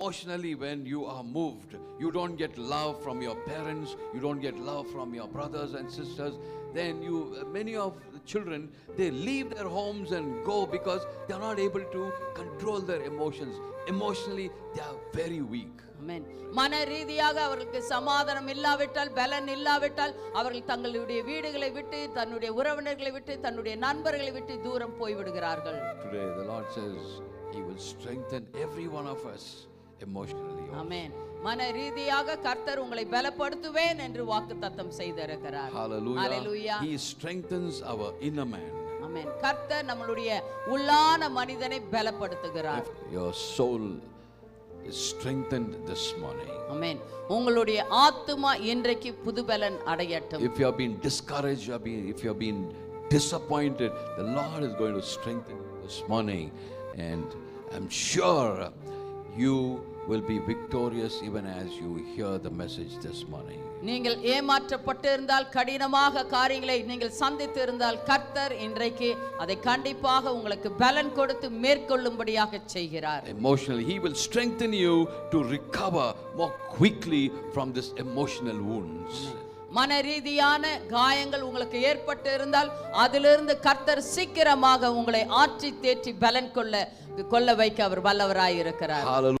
Emotionally, when you are moved, you don't get love from your parents, you don't get love from your brothers and sisters, then many of the children, they leave their homes and go because they are not able to control their emotions. Emotionally, they are very weak. ஆமென். மன ரீதியாக அவர்களுக்கு சமாதானம் இல்லாவிட்டால், பலன் இல்லாவிட்டால், அவர்கள் தங்களுடைய வீடுகளை விட்டு, தன்னுடைய உறவினர்களை விட்டு, தன்னுடைய நண்பர்களை விட்டு தூரம் போய் விடுகிறார்கள். Today the Lord says He will strengthen every one of us emotionally. ஆமென். மன ரீதியாக கர்த்தர் உங்களை பலப்படுத்துவேன் என்று வாக்குத்தத்தம் செய்திருக்கிறார். Hallelujah. Hallelujah. He strengthens our inner man. ஆமென். கர்த்தர் நம்மளுடைய உள்ளான மனிதனை பலப்படுத்துகிறார். Your soul is strengthened this morning. ஆமென். உங்களுடைய ஆத்துமா இன்றைக்கு புதுபலன் அடையட்டும். If you have been discouraged, if you have been disappointed, the Lord is going to strengthen you this morning, and I'm sure you will be victorious even as you hear the message this morning. நீங்கள் ஏமாற்றப்பட்டு இருந்தால், கடினமாக காரியங்களை நீங்கள் சந்தித்து இருந்தால், கர்த்தர் இன்றைக்கு அதை கண்டிப்பாக உங்களுக்கு பலன் கொடுத்து மேற்கொள்ளும்படியாக செய்கிறார். Emotionally, He will strengthen you to recover more quickly from this emotional wounds. மன ரீதியான காயங்கள் உங்களுக்கு ஏற்பட்டு இருந்தால், அதிலிருந்து கர்த்தர் சீக்கிரமாக உங்களை ஆற்றி தேற்றி பலன் கொள்ள வைக்க அவர் வல்லவராய் இருக்கிறார்.